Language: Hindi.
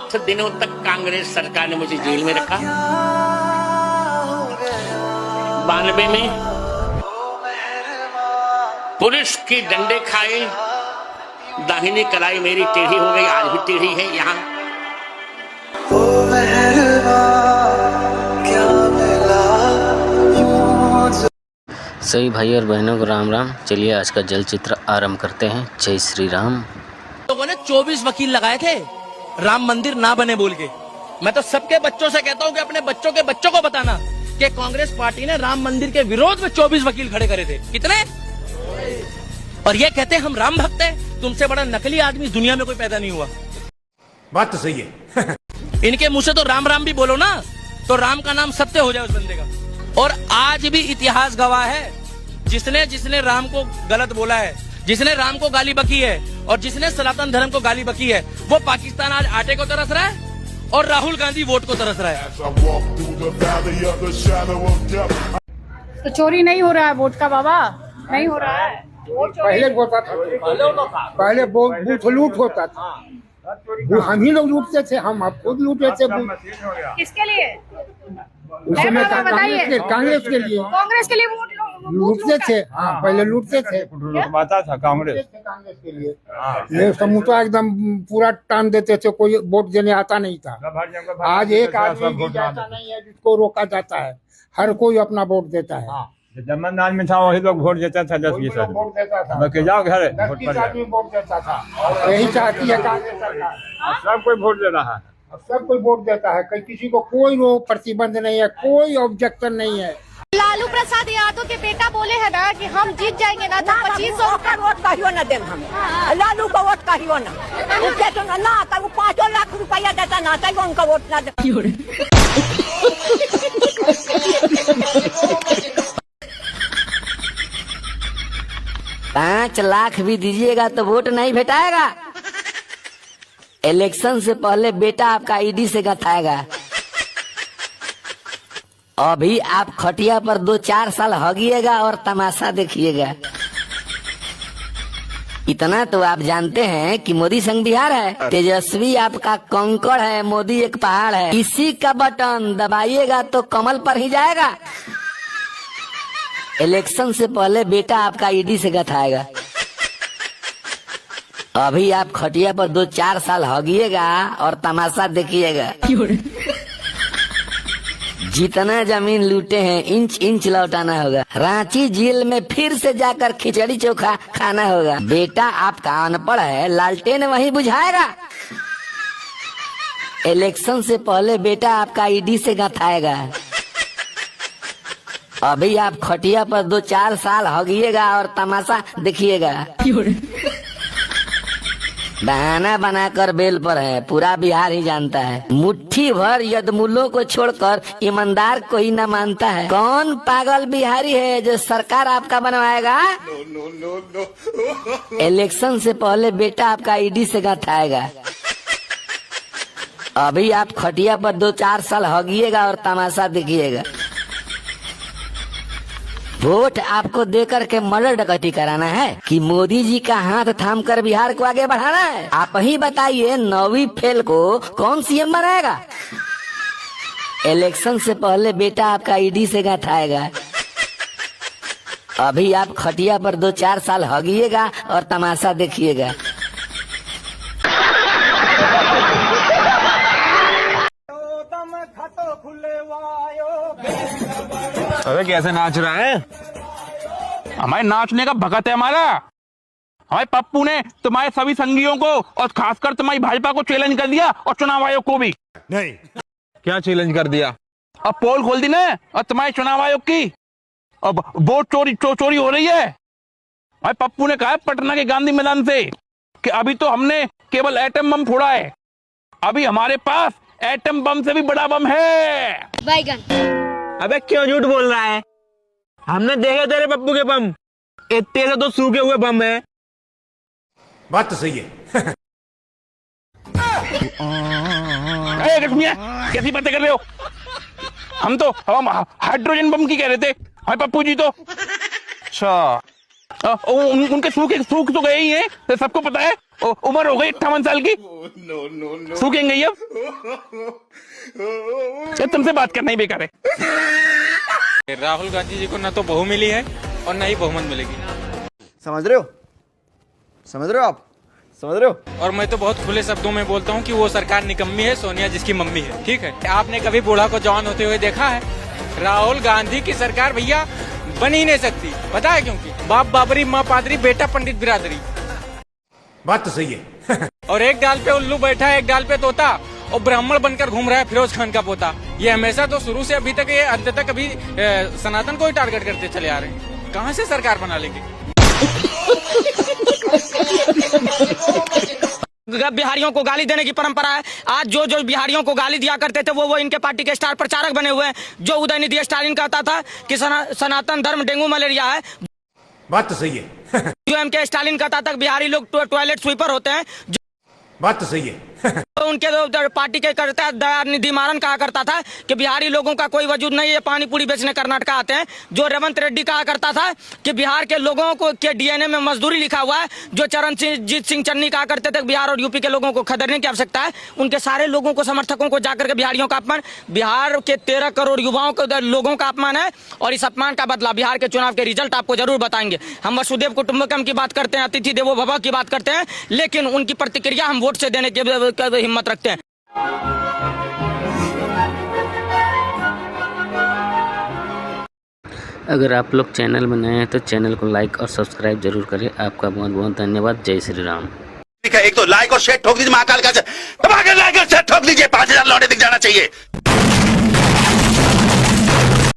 8 दिनों तक कांग्रेस सरकार ने मुझे जेल में रखा। 92 में पुलिस के डंडे खाए, दाहिनी कलाई मेरी टेढ़ी हो गई, आज भी टेढ़ी है। यहाँ सभी भाई और बहनों को राम राम। चलिए आज का जल चित्र आरंभ करते हैं। जय श्री राम। लोगों ने 24 वकील लगाए थे राम मंदिर ना बने बोल के। मैं तो सबके बच्चों से कहता हूँ कि अपने बच्चों के बच्चों को बताना कि कांग्रेस पार्टी ने राम मंदिर के विरोध में 24 वकील खड़े करे थे। कितने? और ये कहते हैं हम राम भक्त हैं। तुमसे बड़ा नकली आदमी दुनिया में कोई पैदा नहीं हुआ। बात तो सही है। इनके मुंह से तो राम राम भी बोलो ना, तो राम का नाम सत्य हो जाए उस बंदे का। और आज भी इतिहास गवाह है, जिसने राम को गलत बोला है, जिसने राम को गाली बकी है और जिसने सनातन धर्म को गाली बकी है, वो पाकिस्तान आज आटे को तरस रहा है और राहुल गांधी वोट को तरस रहा है। तो चोरी नहीं हो रहा है वोट का बाबा, नहीं हो रहा है। पहले होता था, पहले बूथ लूट होता था। हम ही लोग लूटते थे, हम अब खुद लूटे थे। किसके लिए? उस समय कांग्रेस के लिए, कांग्रेस के लिए वोट लूटते थे। हाँ, पहले लूटते थे, लूटवाता था कांग्रेस के लिए। ये समूचा एकदम पूरा टान देते थे, कोई वोट देने आता नहीं था। आज एक आदमी भी जाता नहीं है जिसको रोका जाता है, हर कोई अपना वोट देता है। जमनदान में था वही लोग वोट देता था, 10-20 आदमी वोट देता था, बाकी जाओ घर वोट 10-20 आदमी वोट देता था। यही चाहती है कांग्रेस सरकार। सब कोई वोट दे रहा है, अब सब कोई वोट देता है, किसी को कोई वो प्रतिबंध नहीं है, कोई ऑब्जेक्शन नहीं है। लालू प्रसाद यादव के बेटा बोले है ना कि हम जीत जाएंगे ना तो 2500 का वोट कहियो न देम हम। लालू का वोट कहियो न, उसके तो ना तो वो 5 लाख रुपया देता ना तो उनका वोट ना दे। 5 लाख भी दीजिएगा तो वोट नहीं भेटाएगा। इलेक्शन से पहले बेटा आपका ईडी से गथाएगा। अभी आप खटिया पर 2-4 साल हगिएगा और तमाशा देखिएगा। इतना तो आप जानते हैं कि मोदी संग बिहार है, तेजस्वी आपका कंकड़ है, मोदी एक पहाड़ है। इसी का बटन दबाइएगा तो कमल पर ही जाएगा। इलेक्शन से पहले बेटा आपका ईडी से गथाएगा। अभी आप खटिया पर 2-4 साल हगिएगा और तमाशा देखिएगा। जितना जमीन लूटे हैं इंच इंच लौटाना होगा। रांची जेल में फिर से जाकर खिचड़ी चोखा खाना होगा। बेटा आपका अनपढ़ है, लालटेन वही बुझाएगा। इलेक्शन से पहले बेटा आपका ईडी से गथाएगा। अभी आप खटिया पर 2-4 साल हगिएगा और तमाशा देखिएगा। बहाना बनाकर बेल पर है, पूरा बिहार ही जानता है। मुट्ठी भर यदमुल्लों को छोड़कर ईमानदार को ही न मानता है। कौन पागल बिहारी है जो सरकार आपका बनवाएगा? इलेक्शन से पहले बेटा आपका ईडी से गथाएगा। अभी आप खटिया पर 2-4 साल हगिएगा और तमाशा देखिएगा। वोट आपको देकर के मर्डर डकैती कराना है कि मोदी जी का हाथ थाम कर बिहार को आगे बढ़ाना है? आप ही बताइए, 9वीं फेल को कौन सीएम बनाएगा? इलेक्शन से पहले बेटा आपका ईडी से गथाएगा। अभी आप खटिया पर 2-4 साल हगिएगा और तमाशा देखिएगा। अरे कैसे नाच रहा है? हमारे नाचने का भगत है हमारा। हमारे पप्पू ने तुम्हारे सभी संगियों को और खासकर तुम्हारी भाजपा को चैलेंज कर दिया और चुनाव आयोग को भी। नहीं, क्या चैलेंज कर दिया? अब पोल खोल दी ना और तुम्हारे चुनाव आयोग की, अब वोट चोरी हो रही है। हमारे पप्पू ने कहा पटना के गांधी मैदान से कि अभी तो हमने केवल एटम बम फोड़ा है, अभी हमारे पास एटम बम से भी बड़ा बम है। बैगन। अबे क्यों झूठ बोल रहा है? हमने देखे तेरे पप्पू के बम, तेरे तो सूखे हुए बम है। बात तो सही है। कैसी बातें कर रहे हो? हम हाइड्रोजन बम की कह रहे थे हमारे पप्पू जी तो। अच्छा, उनके सूख तो गए ही हैं, तो सबको पता है। उम्र हो गई 58 साल की, सूखेंगे ही अब। तुमसे बात करना ही बेकार है। राहुल गांधी जी को ना तो बहू मिली है और ना ही बहुमत मिलेगी। समझ रहे हो आप, समझ रहे हो? और मैं तो बहुत खुले शब्दों में बोलता हूँ कि वो सरकार निकम्मी है, सोनिया जिसकी मम्मी है। ठीक है, आपने कभी बूढ़ा को जवान होते हुए देखा है? राहुल गांधी की सरकार भैया बन ही नहीं सकती। पता है क्योंकि बाप बाबरी, माँ पादरी, बेटा पंडित बिरादरी। बात तो सही है। और एक डाल पे उल्लू बैठा है, एक डाल पे तोता, और ब्राह्मण बनकर घूम रहा है फिरोज खान का पोता। ये हमेशा तो शुरू से अभी तक, ये अंत तक अभी सनातन को ही टारगेट करते चले आ रहे हैं। कहाँ से सरकार बना लेंगे? बिहारियों को गाली देने की परंपरा है। आज जो बिहारियों को गाली दिया करते थे वो इनके पार्टी के स्टार प्रचारक बने हुए हैं। जो उदयनिधि स्टालिन कहता था कि सनातन धर्म डेंगू मलेरिया है। बात तो सही है। जो एम के स्टालिन कहता था बिहारी लोग टॉयलेट स्वीपर होते हैं। बात तो सही है। तो उनके पार्टी के करता दयानिधि मारन कहा करता था कि बिहारी लोगों का कोई वजूद नहीं है, पानी पूरी बेचने कर्नाटक आते हैं। जो रेवंत रेड्डी कहा करता था कि बिहार के लोगों को के डीएनए में मजदूरी लिखा हुआ है। जो चरणजीत सिंह चन्नी कहा करते थे बिहार और यूपी के लोगों को खदेड़ने की आवश्यकता है। उनके सारे लोगों को, समर्थकों को जाकर के बिहारियों का अपमान, बिहार के 13 करोड़ युवाओं को, लोगों का अपमान है। और इस अपमान का बदला बिहार के चुनाव के रिजल्ट आपको जरूर बताएंगे। हम वसुदेव कुटुंबकम की बात करते हैं, अतिथि देवो भव की बात करते हैं, लेकिन उनकी प्रतिक्रिया हम वोट से देने की हिम्मत रखते हैं। अगर आप लोग चैनल में नए हैं तो चैनल को लाइक और सब्सक्राइब जरूर करें। आपका बहुत बहुत धन्यवाद। जय श्री राम। एक तो लाइक और शेयर ठोक दीजिए, महाकाल का दबा के लाइक और शेयर ठोक दीजिए, 5000 लौटे दिख जाना चाहिए।